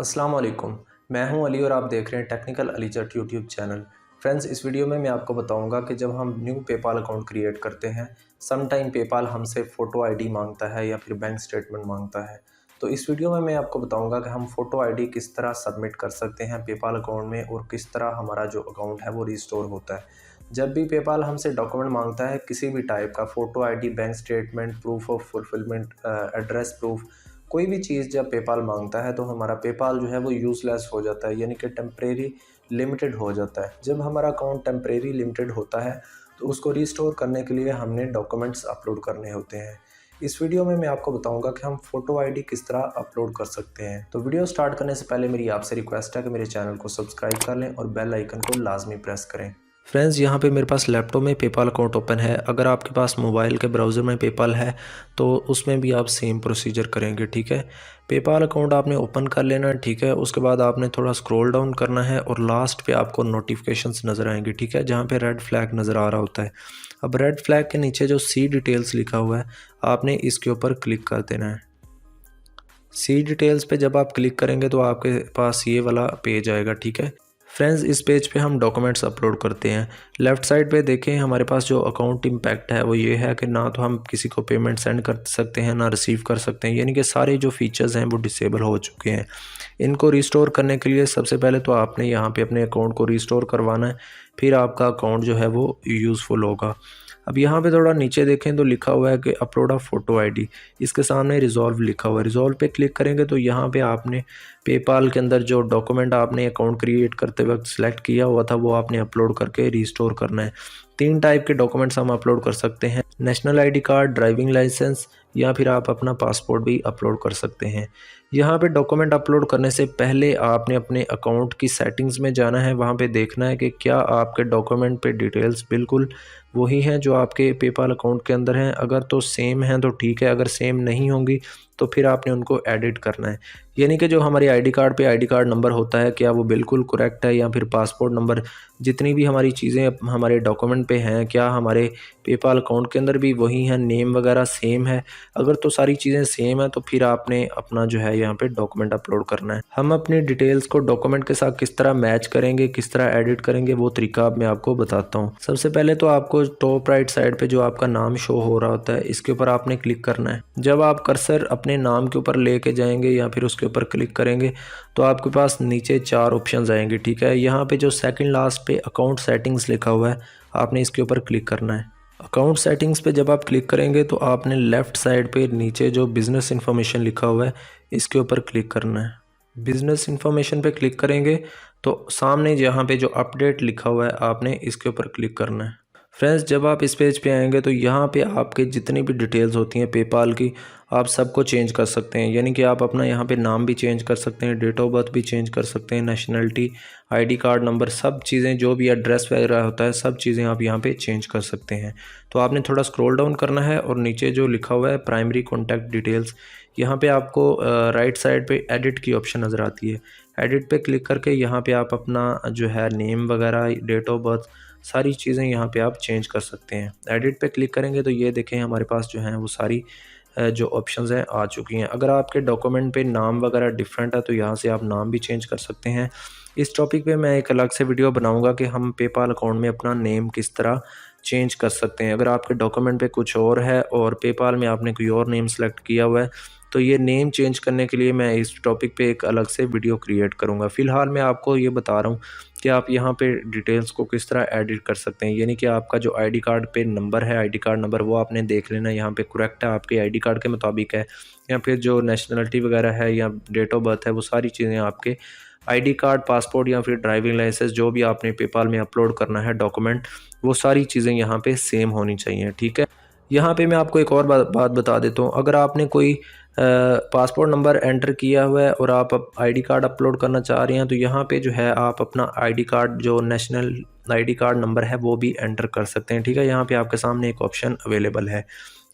अस्सलाम वालेकुम। मैं हूं अली और आप देख रहे हैं टेक्निकल अली जट यूट्यूब चैनल। फ्रेंड्स, इस वीडियो में मैं आपको बताऊंगा कि जब हम न्यू पेपाल अकाउंट क्रिएट करते हैं, सम टाइम पेपाल हमसे फ़ोटो आईडी मांगता है या फिर बैंक स्टेटमेंट मांगता है। तो इस वीडियो में मैं आपको बताऊंगा कि हम फ़ोटो आईडी किस तरह सबमिट कर सकते हैं पेपाल अकाउंट में और किस तरह हमारा जो अकाउंट है वो रिस्टोर होता है। जब भी पेपाल हमसे डॉक्यूमेंट मांगता है किसी भी टाइप का, photo ID, bank statement, proof of fulfilment, address proof, कोई भी चीज़ जब पेपाल मांगता है तो हमारा पेपाल जो है वो यूज़लेस हो जाता है, यानी कि टेम्परेरी लिमिटेड हो जाता है। जब हमारा अकाउंट टेम्परेरी लिमिटेड होता है तो उसको रिस्टोर करने के लिए हमने डॉक्यूमेंट्स अपलोड करने होते हैं। इस वीडियो में मैं आपको बताऊंगा कि हम फ़ोटो आईडी किस तरह अपलोड कर सकते हैं। तो वीडियो स्टार्ट करने से पहले मेरी आपसे रिक्वेस्ट है कि मेरे चैनल को सब्सक्राइब कर लें और बेल आइकन को लाजमी प्रेस करें। फ्रेंड्स, यहाँ पे मेरे पास लैपटॉप में पेपाल अकाउंट ओपन है। अगर आपके पास मोबाइल के ब्राउज़र में पेपाल है तो उसमें भी आप सेम प्रोसीजर करेंगे, ठीक है। पेपाल अकाउंट आपने ओपन कर लेना है, ठीक है। उसके बाद आपने थोड़ा स्क्रॉल डाउन करना है और लास्ट पे आपको नोटिफिकेशंस नज़र आएंगे, ठीक है, जहाँ पे रेड फ्लैग नज़र आ रहा होता है। अब रेड फ्लैग के नीचे जो सी डिटेल्स लिखा हुआ है, आपने इसके ऊपर क्लिक कर देना है। सी डिटेल्स पे जब आप क्लिक करेंगे तो आपके पास ये वाला पेज आएगा, ठीक है। फ्रेंड्स, इस पेज पे हम डॉक्यूमेंट्स अपलोड करते हैं। लेफ़्ट साइड पे देखें, हमारे पास जो अकाउंट इम्पैक्ट है वो ये है कि ना तो हम किसी को पेमेंट सेंड कर सकते हैं ना रिसीव कर सकते हैं, यानी कि सारे जो फीचर्स हैं वो डिसेबल हो चुके हैं। इनको रिस्टोर करने के लिए सबसे पहले तो आपने यहाँ पे अपने अकाउंट को रिस्टोर करवाना है, फिर आपका अकाउंट जो है वो यूज़फुल होगा। अब यहाँ पे थोड़ा नीचे देखें तो लिखा हुआ है कि अपलोड अ फ़ोटो आईडी, इसके सामने रिज़ॉल्व लिखा हुआ है। रिज़ॉल्व पे क्लिक करेंगे तो यहाँ पे आपने पेपाल के अंदर जो डॉक्यूमेंट आपने अकाउंट क्रिएट करते वक्त सिलेक्ट किया हुआ था वो आपने अपलोड करके रिस्टोर करना है। 3 टाइप के डॉक्यूमेंट्स हम अपलोड कर सकते हैं, national ID card, driving licence, या फिर आप अपना पासपोर्ट भी अपलोड कर सकते हैं। यहाँ पे डॉक्यूमेंट अपलोड करने से पहले आपने अपने अकाउंट की सेटिंग्स में जाना है। वहाँ पे देखना है कि क्या आपके डॉक्यूमेंट पे डिटेल्स बिल्कुल वही हैं जो आपके पेपाल अकाउंट के अंदर हैं। अगर तो सेम हैं तो ठीक है, अगर सेम नहीं होंगी तो फिर आपने उनको एडिट करना है। यानी कि जो हमारे आईडी कार्ड पे आईडी कार्ड नंबर होता है, क्या वो बिल्कुल करेक्ट है, या फिर पासपोर्ट नंबर, जितनी भी हमारी चीज़ें हमारे डॉक्यूमेंट पे हैं, क्या हमारे पेपाल अकाउंट के अंदर भी वही हैं, नेम वगैरह सेम है। अगर तो सारी चीज़ें सेम है तो फिर आपने अपना जो है यहाँ पे डॉक्यूमेंट अपलोड करना है। हम अपनी डिटेल्स को डॉक्यूमेंट के साथ किस तरह मैच करेंगे, किस तरह एडिट करेंगे, वो तरीका अब मैं आपको बताता हूँ। सबसे पहले तो आपको टॉप राइट साइड पे जो आपका नाम शो हो रहा होता है, इसके ऊपर आपने क्लिक करना है। जब आप कर्सर अपने नाम के ऊपर लेके जाएंगे या फिर उसके ऊपर क्लिक करेंगे तो आपके पास नीचे 4 ऑप्शंस आएंगे, ठीक है। यहाँ पे जो सेकंड लास्ट पे अकाउंट सेटिंग्स लिखा हुआ है, आपने इसके ऊपर क्लिक करना है। अकाउंट सेटिंग्स पे जब आप क्लिक करेंगे तो आपने लेफ़्ट साइड पे नीचे जो बिज़नेस इन्फॉर्मेशन लिखा हुआ है, इसके ऊपर क्लिक करना है। बिज़नेस इन्फॉर्मेशन पे क्लिक करेंगे तो सामने यहाँ पे जो अपडेट लिखा हुआ है, आपने इसके ऊपर क्लिक करना है। फ्रेंड्स, जब आप इस पेज पे आएंगे तो यहाँ पे आपके जितनी भी डिटेल्स होती हैं पेपाल की, आप सबको चेंज कर सकते हैं। यानी कि आप अपना यहाँ पे नाम भी चेंज कर सकते हैं, डेट ऑफ बर्थ भी चेंज कर सकते हैं, नेशनलिटी, आईडी कार्ड नंबर, सब चीज़ें, जो भी एड्रेस वगैरह होता है, सब चीज़ें आप यहाँ पे चेंज कर सकते हैं। तो आपने थोड़ा स्क्रॉल डाउन करना है और नीचे जो लिखा हुआ है प्राइमरी कॉन्टैक्ट डिटेल्स, यहाँ पे आपको राइट साइड पे एडिट की ऑप्शन नज़र आती है। एडिट पे क्लिक करके यहाँ पे आप अपना जो है नेम वगैरह, डेट ऑफ बर्थ, सारी चीज़ें यहाँ पे आप चेंज कर सकते हैं। एडिट पे क्लिक करेंगे तो ये देखें हमारे पास जो हैं वो सारी जो ऑप्शंस हैं आ चुकी हैं। अगर आपके डॉक्यूमेंट पे नाम वगैरह डिफरेंट है तो यहाँ से आप नाम भी चेंज कर सकते हैं। इस टॉपिक पे मैं एक अलग से वीडियो बनाऊंगा कि हम पेपाल अकाउंट में अपना नेम किस तरह चेंज कर सकते हैं। अगर आपके डॉक्यूमेंट पे कुछ और है और पेपाल में आपने कोई और नेम सेलेक्ट किया हुआ है तो ये नेम चेंज करने के लिए मैं इस टॉपिक पे एक अलग से वीडियो क्रिएट करूँगा। फ़िलहाल मैं आपको ये बता रहा हूँ कि आप यहाँ पे डिटेल्स को किस तरह एडिट कर सकते हैं। यानी कि आपका जो आईडी कार्ड पे नंबर है, आईडी कार्ड नंबर, वो आपने देख लेना यहाँ पे करेक्ट है, आपके आईडी कार्ड के मुताबिक है, या फिर जो नेशनलिटी वगैरह है या डेट ऑफ बर्थ है, वो सारी चीज़ें आपके आईडी कार्ड, पासपोर्ट या फिर ड्राइविंग लाइसेंस, जो भी आपने पेपाल में अपलोड करना है डॉक्यूमेंट, वो सारी चीज़ें यहाँ पे सेम होनी चाहिए, ठीक है। यहाँ पे मैं आपको एक और बात बता देता हूँ। अगर आपने कोई पासपोर्ट नंबर एंटर किया हुआ है और आप आईडी कार्ड अपलोड करना चाह रहे हैं तो यहाँ पे जो है आप अपना आईडी कार्ड, जो नेशनल आईडी कार्ड नंबर है, वो भी एंटर कर सकते हैं, ठीक है। यहाँ पे आपके सामने एक ऑप्शन अवेलेबल है।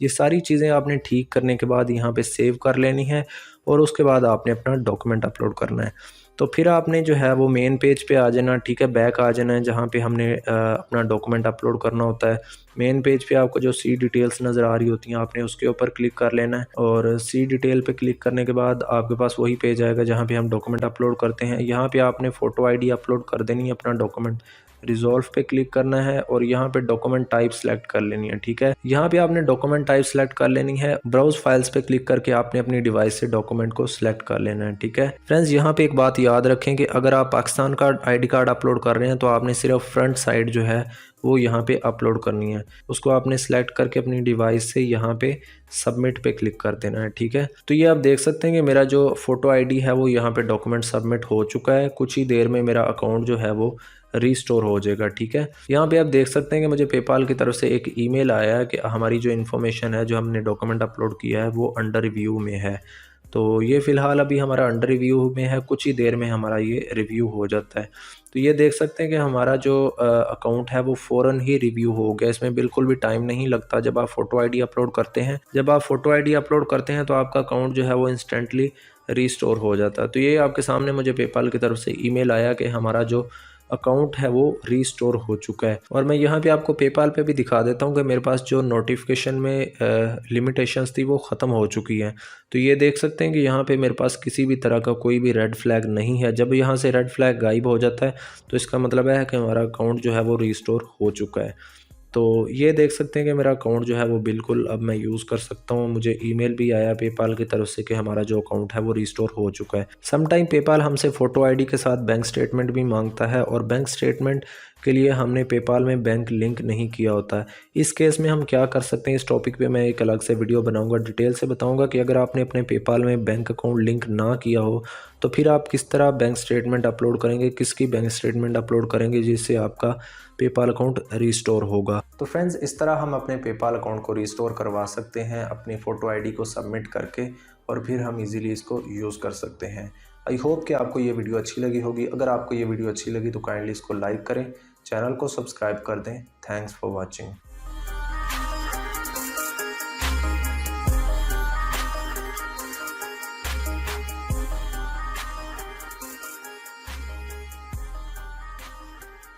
ये सारी चीज़ें आपने ठीक करने के बाद यहाँ पे सेव कर लेनी है और उसके बाद आपने अपना डॉक्यूमेंट अपलोड करना है। तो फिर आपने जो है वो मेन पेज पे आ जाना, ठीक है, बैक आ जाना है जहाँ पे हमने अपना डॉक्यूमेंट अपलोड करना होता है। मेन पेज पे आपको जो सी डिटेल्स नज़र आ रही होती हैं आपने उसके ऊपर क्लिक कर लेना है, और सी डिटेल पे क्लिक करने के बाद आपके पास वही पेज आएगा जहाँ पे हम डॉक्यूमेंट अपलोड करते हैं। यहाँ पे आपने फ़ोटो आईडी अपलोड कर देनी है अपना डॉक्यूमेंट, रिजॉल्व पे क्लिक करना है और यहाँ पे डॉक्यूमेंट टाइप सेलेक्ट कर लेनी है, ठीक है। यहाँ पे आपने डॉक्यूमेंट टाइप सेलेक्ट कर लेनी है, ब्राउज फाइल्स पे क्लिक करके आपने अपनी डिवाइस से डॉक्यूमेंट को सिलेक्ट कर लेना है, ठीक है। फ्रेंड्स, यहाँ पे एक बात याद रखें कि अगर आप पाकिस्तान का आईडी कार्ड अपलोड कर रहे हैं तो आपने सिर्फ फ्रंट साइड जो है वो यहाँ पे अपलोड करनी है, उसको आपने सेलेक्ट करके अपनी डिवाइस से यहाँ पे सबमिट पे क्लिक कर देना है, ठीक है। तो ये आप देख सकते हैं कि मेरा जो फ़ोटो आईडी है वो यहाँ पे डॉक्यूमेंट सबमिट हो चुका है। कुछ ही देर में मेरा अकाउंट जो है वो रीस्टोर हो जाएगा, ठीक है। यहाँ पे आप देख सकते हैं कि मुझे पेपाल की तरफ से एक ईमेल आया है कि हमारी जो इन्फॉर्मेशन है, जो हमने डॉक्यूमेंट अपलोड किया है वो अंडर रिव्यू में है। तो ये फ़िलहाल अभी हमारा अंडर रिव्यू में है, कुछ ही देर में हमारा ये रिव्यू हो जाता है। तो ये देख सकते हैं कि हमारा जो अकाउंट है वो फ़ौरन ही रिव्यू हो गया, इसमें बिल्कुल भी टाइम नहीं लगता। जब आप फ़ोटो आईडी अपलोड करते हैं तो आपका अकाउंट जो है वो इंस्टेंटली रीस्टोर हो जाता है। तो ये आपके सामने मुझे पेपाल की तरफ से ईमेल आया कि हमारा जो अकाउंट है वो रीस्टोर हो चुका है। और मैं यहाँ पे आपको पेपाल पे भी दिखा देता हूँ कि मेरे पास जो नोटिफिकेशन में लिमिटेशंस थी वो ख़त्म हो चुकी हैं। तो ये देख सकते हैं कि यहाँ पे मेरे पास किसी भी तरह का कोई भी रेड फ्लैग नहीं है। जब यहाँ से रेड फ्लैग गायब हो जाता है तो इसका मतलब है कि हमारा अकाउंट जो है वो रीस्टोर हो चुका है। तो ये देख सकते हैं कि मेरा अकाउंट जो है वो बिल्कुल अब मैं यूज़ कर सकता हूँ। मुझे ईमेल भी आया पेपाल की तरफ से कि हमारा जो अकाउंट है वो रिस्टोर हो चुका है। सम टाइम पेपाल हमसे फ़ोटो आईडी के साथ बैंक स्टेटमेंट भी मांगता है, और बैंक स्टेटमेंट के लिए हमने पेपाल में बैंक लिंक नहीं किया होता है। इस केस में हम क्या कर सकते हैं, इस टॉपिक पे मैं एक अलग से वीडियो बनाऊंगा, डिटेल से बताऊंगा कि अगर आपने अपने पेपाल में बैंक अकाउंट लिंक ना किया हो तो फिर आप किस तरह बैंक स्टेटमेंट अपलोड करेंगे, किसकी बैंक स्टेटमेंट अपलोड करेंगे जिससे आपका पेपाल अकाउंट रिस्टोर होगा। तो फ्रेंड्स, इस तरह हम अपने पेपाल अकाउंट को रिस्टोर करवा सकते हैं अपनी फ़ोटो आईडी को सबमिट करके, और फिर हम इजीली इसको यूज़ कर सकते हैं। आई होप कि आपको ये वीडियो अच्छी लगी होगी। अगर आपको ये वीडियो अच्छी लगी तो काइंडली इसको लाइक करें, चैनल को सब्सक्राइब कर दें। Thanks for watching.